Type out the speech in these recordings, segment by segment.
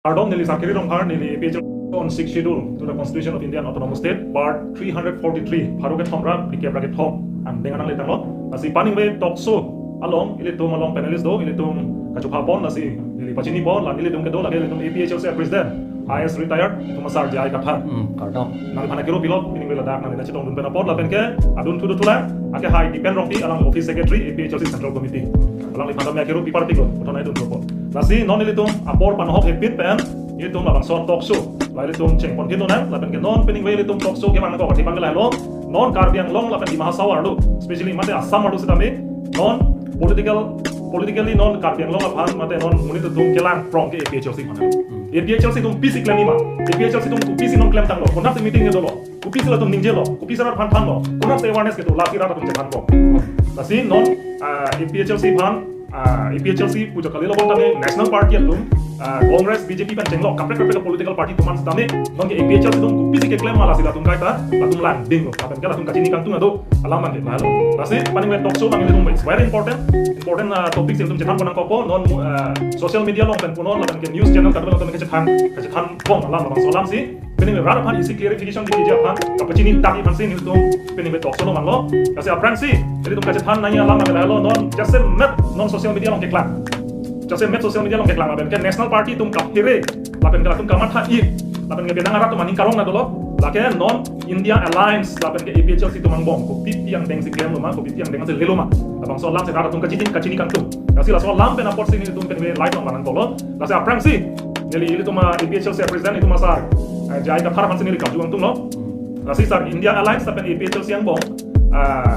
Pardon, nili sakiri rong par nili page on 6th schedule to the Constitution of Indian Autonomous State, part 343. Haruke thomra dikebra ke thom and dengan ang litang lo. Nasi paning we tokso along ilitum along panelist do ilitum kachupapon nasi nili pachini pon la nilitum ke do lagi ilitum APHLC president IS retired itu masar jai kathan. Kardom. Nali phana kiro pilot meaning we ladak nali nachitong dun penapot la penke adun tudu tula ake high depend rongti along office secretary APHLC central committee. Along li phana me kiro pipar piko utona idun propot. Nasi non ilitum apor panohok hepit pen ilitum labang son talk show la ilitum cheng pon kino na laben ke non pening we ilitum talk show ke mang ko katipan ke lo non karbiang long laben di mahasawa ardu especially mate assam ardu sitami non politically non karbiang long aphan mate non munit tum kelang from ke APHLC mana APHLC tum PC claim ima APHLC tum ku PC non claim tang lo konap se meeting ke do lo ku PC la tum ningje lo ku PC ra phan phan lo konap se awareness ke do la sira tum che phan ko nasi non APHLC phan APHLC puja kali lo boltane national party atum Congress BJP pen chenglo kapre political party tuman stame non ke APHLC tum ku PC ke claim mala sila tum kaita latum landing lo kapen kala tum kachini kang tum ado alaman ke malo nasi paning we talk show bang tum it's very important topics tum chetan konang ko non social media long pen punon laban ke news channel kadang tum ke chetan pon alam bang solam si pening we rada phan isi clarification di kija phan kapachini taki phan si news tum pening we talk show mang lo kasi apran si jadi tum ke chetan nanya alam ke lo non just met non social media long ke klan jase met social media long ke klan laban ke national party tum kapire laban ke tum kamatha I laban ke benang arat tum maning karong na dolo lake non India Alliance laban ke APHLC tum mangbong ko pipi yang deng si klem lo ma ko pipi yang deng se lelo ma labang so lam se rada tum kachini kang tum kasi la so lam pe na port sini tum pen we light long manang dolo la se aprang si neli ili tum APHLC president itu masar jai ka thar phan sini ka juang tum lo la si sar India Alliance laban APHLC yang bong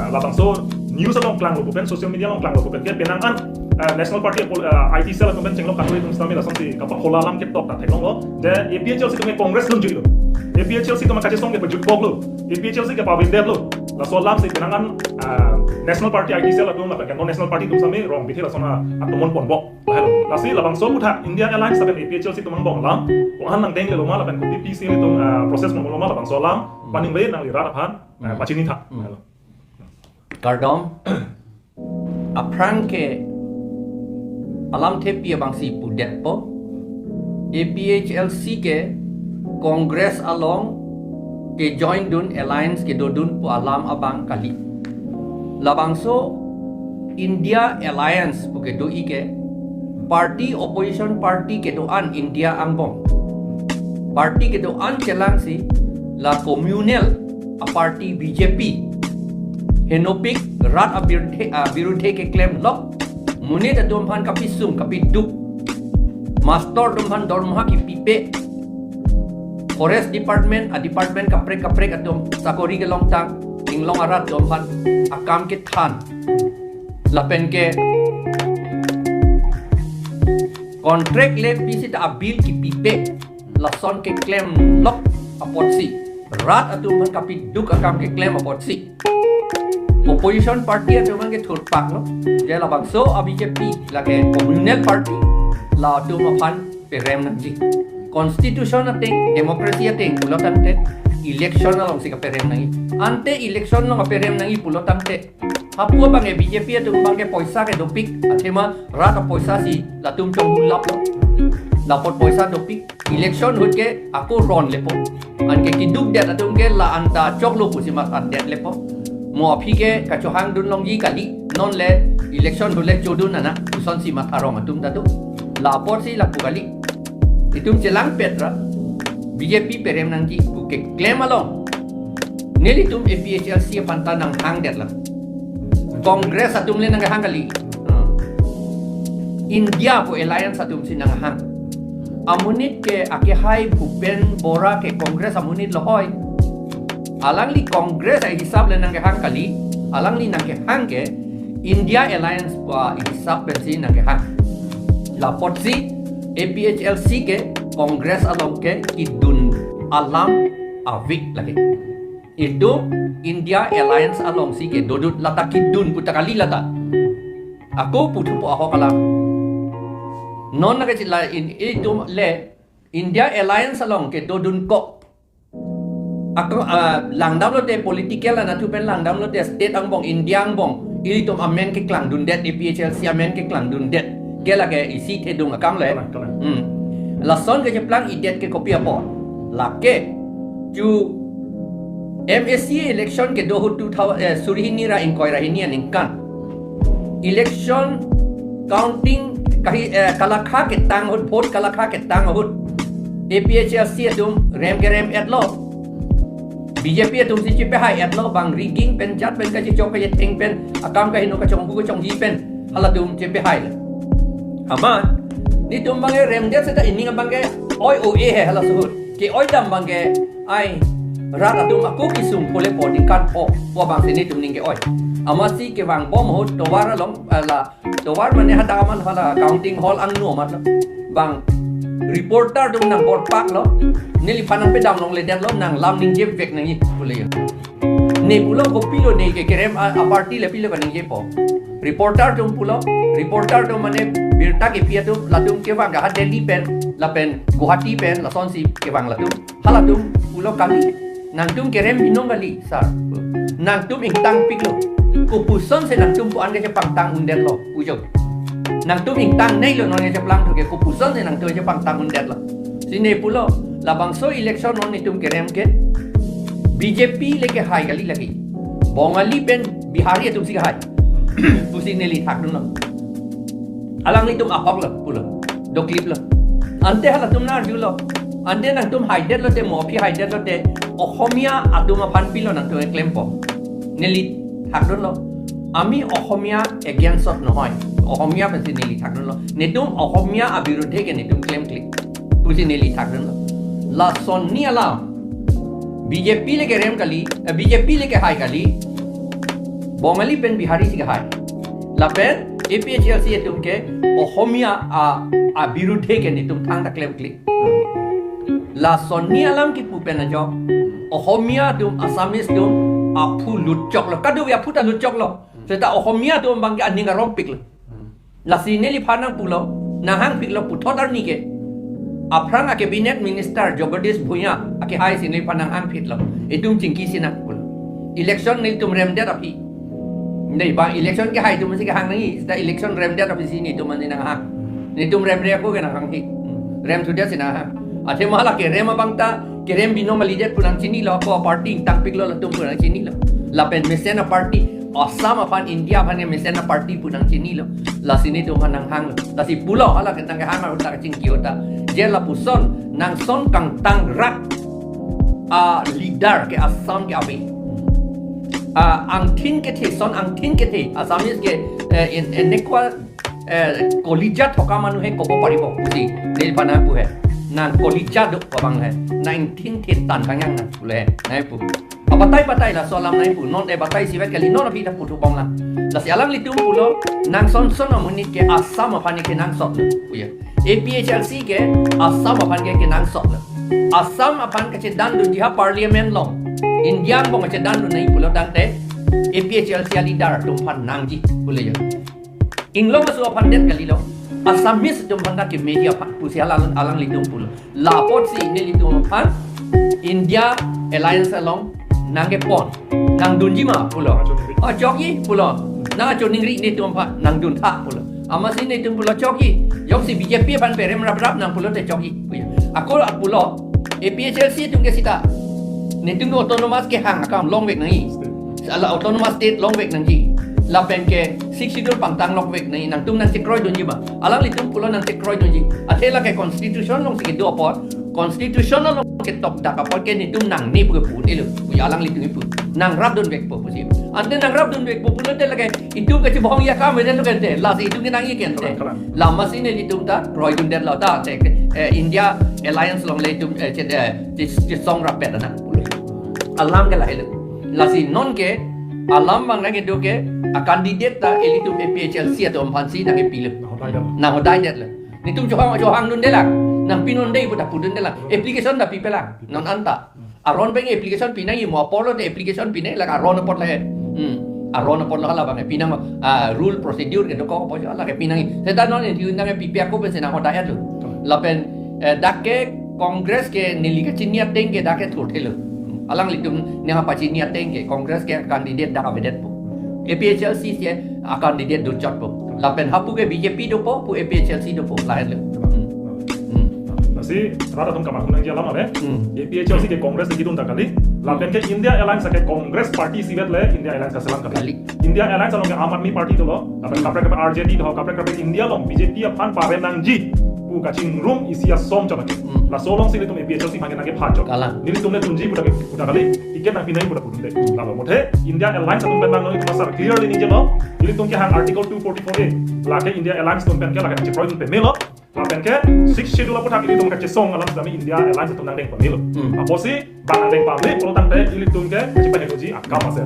labang so news long klang lo pen social media long klang lo pen ke benangan national party IT cell tum pen chenglo kanoi tum stami la samsi ka khola lam ke tok ta thailong lo de APHLC tum congress lung jilo APHLC tum kache song ke bajut bog lo APHLC ke pawin dev lo la so lam se benangan national party IT cell tum la pen non national party tum sami rong bithi la sona atomon pon bok la si labang so utha India Alliance pen APHLC tum bong lam ko han nang deng le lo ma la pen ko PPC ni tum process mo lo ma labang so lam paning be nang li ra phan pachini tha Kardom. Aprang ke alam tepi abang si pudet po. APHLC ke Congress along ke join dun alliance ke dodun po alam abang kali. Labang so India Alliance po ke doi ke party opposition party ke doan India angbong. Party ke doan chelang si la communal a party BJP. Henopik rat biruthe ke claim lok munit adom phan kapi sum kapi duk master dom phan dormha ki pipe forest department a department kapre adom sakori ke long tang inglong arat dom phan akam ke than lapen ke contract le pisit abil ki pipe lason ke claim lok apotsi rat adom phan kapi duk akam ke claim apotsi opposition party at yung mga thurpak no jay labang so BJP lake communal party la tu mapan perem nanti constitution ating democracy ating pulotante election na lang si perem nangi ante election no perem nangi pulotante hapua bang BJP at yung mga poisa ke dopik atema rata poisa si la tum chong bulap no lapot poisa dopik election hut ke aku ron lepo an ke kiduk det atung ke la anta choklo pu si mas det lepo mo aphi ke kachohang dun long yi kali non le election dule chodun na uson si matharong atum datu la por si la kali itum chelang petra BJP perem nang ji ku ke claim along neli tum APHLC pantan nang hang det la congress atum le nang hang kali India po alliance atum sin nang hang amunit ke ake hai Bhupen Bora ke congress amunit lohoy alang li congress ay hisab le nang hang kali alang li nang hang ke India Alliance pa hisab pensi nang hang lapot si APHLC ke congress along ke idun alam avik lagi itu India Alliance along si ke dodut lata kidun putakali lata ako putu po ako kalam non na kasi la itu le India Alliance along ke dodun ko ako langdam lo te political na tu pen langdam lo te state ang bong India ang bong ili tom amen ke klang dun det APHLC amen ke klang dun det gela ke isi te dung akam le lason ke jeplang idet ke kopi apa lake ju MSC election ke 2000 surihini ra inkoy rahini aningkan election counting kalakha ke tang hut vote kalakha ke tang hut APHLC atum rem ke rem etlo BJP atum si chipe hai etlo bang rigging pen chat pen ka chi chok ka thing pen akam ka hinu ka chong bu ka chong ji pen haladum chipe hai ama ni tum bang rem de se ta ining bang ke oi o e he hala suhut ke oi dam bang ke ai rat atum aku kisum pole podi kan po wa bang sini tum ning ke oi ama si ke bang bom hot towar long la towar mane hata man hala counting hall ang no mat bang reporter tum nang bor pak lo nili panan pe dam long le den lo nang lam ning je vek nang yi pule ya ne pulo ko pilo ne ke kerem a party le pilo kaning je po reporter tum pulo reporter tum mane birta ke pia tum latum ke bang ga Delhi pen la pen Guwahati pen la son si ke bang latum halatum pulo kali nang tum kerem binong kali sar nang tum ing tang piklo kupuson se nang tum pu ande ke pang tang unden lo ujo nang tum ing tang nei lo no ne plang to ke kupuson se nang tum ke pang tang unden lo sine pulo la bangso election on tum kerem ke BJP leke hai kali lagi bongali pen bihari tum si hai pusi neli thak no alang ni tum ahok lo pulo do clip lo ante hala tum na julo ante nang tum hide lo te mopi hide lo te ohomia aduma pan pilo nang tum claim po neli thak lo ami ohomia against of no hoy ohomia pen neli thak lo ne tum ohomia abirodhe ke ne tum claim click pusi neli thak lo la son ni ala BJP leke rem kali BJP leke hai kali bongali pen bihari si hai la pen APHLC tum ke ohomia a birudhe ke ni tum thang ta claim click la son ni alam ki pu pen jo ohomia tum Assamese tum a phu lut chok lo kadu ya phuta lut chok lo se ta ohomia tum bang ke aninga rom pik lo la sineli phanang pulo na hang pik lo pu thodar ni ke aprang a cabinet minister Jagadish Bhuya ake hai sinil panang ang phit lo itum chingki sina pul election nil tum rem det api nei ba election ke hai tum si ke hang nai sta election rem det api sini tum ni nang ha ni tum rem re ko ke nang hang hi rem tu dia sina ha athe mala ke rem bangta ke rem bino malidet punang chini lo ko party tak pik lo tum punang chini lo la pen mesena party Assam apan India phane mesena party punang chini lo la sini tum nang hang lo ta si pulo hala ke tang hang ma ta chingki ota jela puson nang son kang tang rak leader ke Assam ke abi ang thin ke the son ang thin ke the Assamese ke enekwa kolija thoka manu he kobo paribo pusi nil pana pu he nan kolija do pabang he 19 the tan kangyang na pule nai pu abatai la solam nai pu non e batai sivet kali non abi ta putu bong la la sialang litum pulo nang son son amunit ke Assam phane ke nang sot pu ya APHLC ke Assam apan ke nang sok la Assam apan ke dan dun diha parliament lo India bong ke dan dun nai pulo dang te APHLC leader tum pan nang ji pule ya inglong so apan det kali lo Assamese tum pan ke media pan pusi alang litum pulo la pot si ne litum pan India alliance along nang ke pon nang dun ji ma pulo jogi pulo na choningri ne tum pan nang dun tha pulo ama sini tum pulo choki yok si BJP pan perem rap nang pulo te choki aku pulo APHLC tum ke sita ne tum autonomous ke hang akam long wek nai ala autonomous state long wek nang ji la pen ke 6 schedule pang tang long wek nai nang tum nang sekroi don ji ba alang li tum pulo nang sekroi don ji athela ke constitution long si do apot constitution long ke tok dak apot ke ni tum nang ni pu pu ni lu alang li tum pu nang rap don wek pu si ante nang rap don wek pu pulo te lage itu ke bong ya ka me den lu kente la si itu ni nang ye kente la masine ni tum ta roi dun den la ta te India alliance long le tum che song rap pet na alam ke la hele la si non ke alam bang lagi do ke a candidate ta elitu APHLC atau ampansi na ke pilih na hodai det la ni tum johang dun de la nang pinon dei pu da pudun de la application da pipela non anta aron bang application pinai mo apolo de application pinai la aron pot la aron pot la la bang pinang rule procedure ke do ko po la ke pinang seda non ni nang pipia ko pe sena hodai atu la pen dakke congress ke nili ke chinia teng ke dakke thotelo alang litum ne pa chinia teng ke congress ke candidate da avedet po APHLC se candidate do chat po la pen hapu ke BJP do po APHLC do po la hele nasi rata tum kamar hunang jalan apa APHLC ke Kongres di Kidun kali lapen ke India Alliance ke Kongres Party sibat le India Alliance selang kali India Alliance along ke Aam Aadmi Party tu lo lapen kapre RJD tu kapre India long BJP apaan pare nang ji pu kacing room isia som coba la solong sini tum APHLC panggil nage phajo nili tumne tunji puda kali tiket nang pinai puda pudunde lalu mothe India Alliance tum bang no itu masar clearly ninje lo nili tum ke hang article 244A lake India Alliance tum pen ke lake nang proin pe melo lapen ke 6 schedule apa tak ini tum ke song alam sedami India Alliance tum nang deng pemilu apa sih bang deng pamli kalau tang deh ini tum ke cepat ekoji akam masih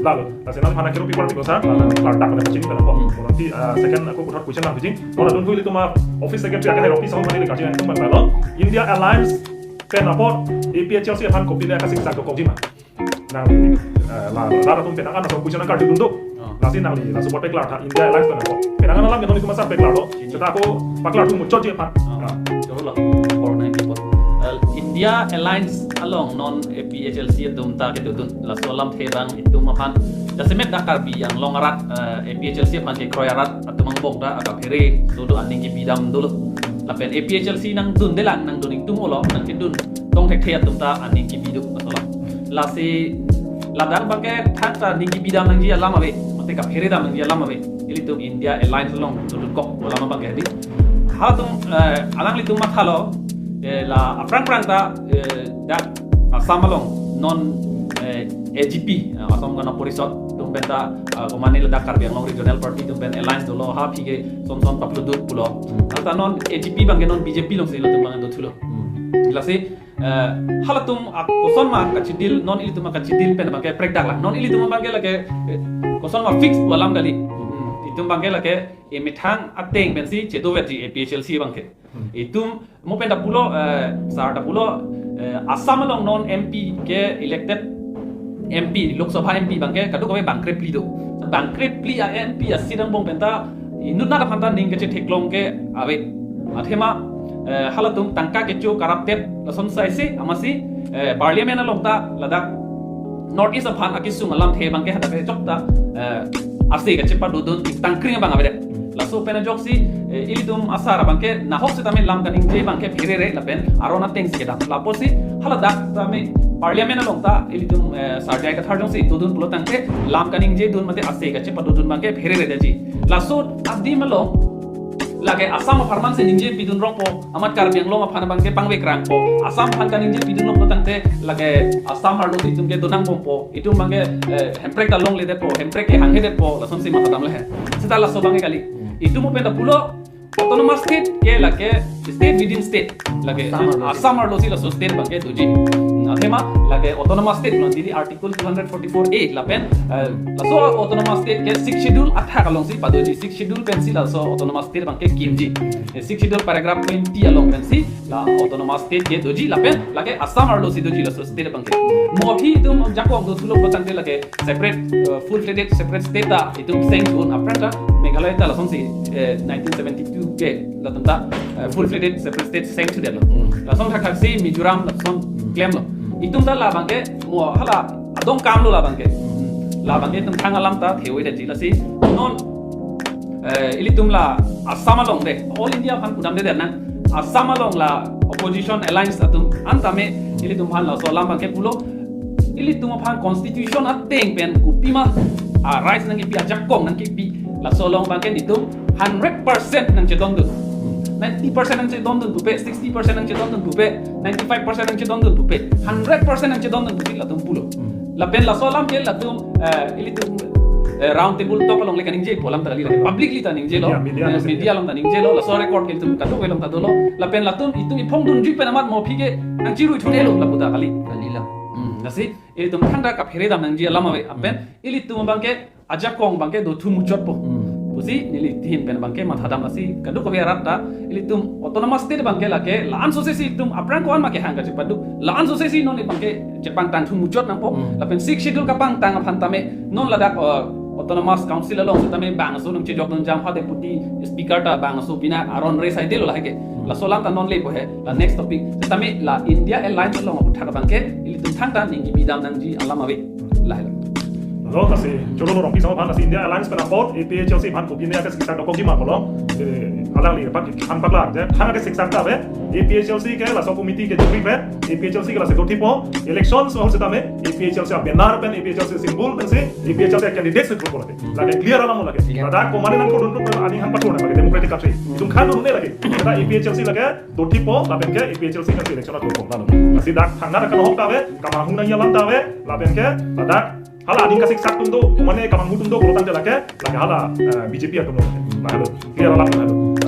lalu tasena mana kira people tiga sah lalu kelar tak pada kucing pada kok nanti second aku putar question lah kucing kalau dun itu mah office secretary akan office sama mana dikaji itu mah lalu India Alliance pen apa APHLC akan kopi dia kasih kita kok jima nah la tum penangan atau question angkat duduk nasi nali la support peklar tha India Alliance pen apa penangan alam yang itu masa peklar lo kita aku paklar tu muncul je pak Jauh or naik kipot. India Alliance along non APHLC itu tak itu tu. La solam thebang itu mapan. Jasemet dakar bi yang longarat APHLC pan ke kroyarat atau mangbok da agak pere sudu aning ki bidam dulu. Lapen APHLC nang dun delan nang dun itu molo nang dun tong tek thea tum ta aning ki bidu masalah. La si ladang bangke thak ta aning ki bidam nang ji alam ave. Mate ka pere da nang ji alam ave. Ili tum India Alliance long dun kok ulama bangke di. Hatum alang litum mathalo la aprang ta da asamalong non AGP asam gana porisot tum benta komani la dakar biang long regional party tum ben alliance do lo ha phige som papludut pulo ata non AGP bang non BJP long sila tum bang do thulo ilasi halatum koson ma kachidil non ilitum kachidil pen bang prek dak la non ilitum bang la ke koson ma fix walam dali itum bang la ke emithang ateng bensi chedo veti APHLC bang ke itum mo penda pulo sarta pulo asam long non MP ke elected MP Lok Sabha MP bangke kadu ko bangkre pli do bangkre pli a MP asidang bong penta inut na phanta ning ke theklong ke ave athema halatum tangka ke chu corrupted lason saisi amasi parliament alokta ladak north east aphan akisung alam the bangke hada ke chokta ase ke chepa dodon tangkring bang ave laso pena joksi ilitum asara bangke na hok se tame lam kaning je bangke phirere lapen arona teng se da laposi hala dak tame parliament alongta ilitum sarjai ka tharjong si dodun pulo tangke lam kaning je dun mate ase ga che padodun bangke phirere daji laso abdi malo lage asam farman se ningje bidun rongpo amat kar biang long phana bangke pangwe krangpo asam phan kaning je bidun long tangte lage asam arlo itum ke donang pompo itum bangke hemprek ta long le de po hemprek ke hanghe de po lason si mata dam le sita laso bangke kali itu mo penda pulo autonomous state ke lage state within state lage asam arlo si laso state bangke tuji athema lage autonomous state non didi article 244A lapen laso autonomous state ke 6 schedule atha kalong si padoji 6 schedule pencil laso autonomous state bangke kimji 6 schedule paragraph 20 along pensi la autonomous state ke doji lapen lage asam arlo si doji laso state bangke mo phi tum jakong do thulo batang de lage separate full fledged separate state ta itum seng zone apranta meghalaya ta lason si 1972 ke latanta full fledged separate state seng to de lason thak si Mizoram lason claim lo itum da labang ke mo hala adong kam lo labang ke tum thang alam ta thewoi de jila si non ilitum la asamalong de all India phan kudam de na asamalong la opposition alliance atum antame ilitum phan la so lam ke pulo ilitum phan constitution ateng pen kupima rights nang pi ajakong nang pi la so long bang ke nitum 100% nang chedong du 90% ang chedon dun tupe, 60% ang chedon dun tupe, 95% ang chedon dun tupe, 100% ang chedon dun tupe latung pulo. Lapen la solam ke latung ilitung round table talk along lekaning je polam tali publicly taning je lo media long taning je lo la so record ke tum kato welong tadolo lapen latum itu ipong dun jupe namat mo phige nang chiru thone lo laputa kali la nasi ilitum thanda ka phere dam nang je lamawe apen ilitum bangke ajakong bangke do thumu chot po pusi nili tin pen bangke mathadam asi kadu ko biarata ilitum autonomous state bangke lake lan sosesi tum apran ko an make hanga chepadu lan sosesi non bangke jepang tang thu muchot nang po lapen 6 schedule ka pang tang phantame non ladak autonomous council along tame bang so nung chejok nang jam ha deputy speaker ta bang so bina aron re sai delo lahake la solam ta non le bo he la next topic tame la India Alliance along aputha ka bangke ilitum thang ta ningi bidam nang ji alamawe lahela lo kasi jolo lo rompi sama pan kasi India Alliance pen aport APHLC pan kopi ne akas kita dokong ji ma kolong alang li pak kan paklar je thanga ke siksak ta be APHLC ke la so committee ke juri pe APHLC ke la se doti po elections ho seta me APHLC benar pen APHLC simbol pen se APHLC candidate se ko lage lage clear alam lage ada ko mane nan ko don ani han patro na lage democratic country tum khan don ne lage ada APHLC lage doti po la pen ke APHLC kan election ko ko na asi dak thanga ka hok ta be kamang hung na yalam ta be la pen ke ada hala ading kasik sak tum do mane kamang mutum do ko tan lage hala BJP atum no na halo clear alam na halo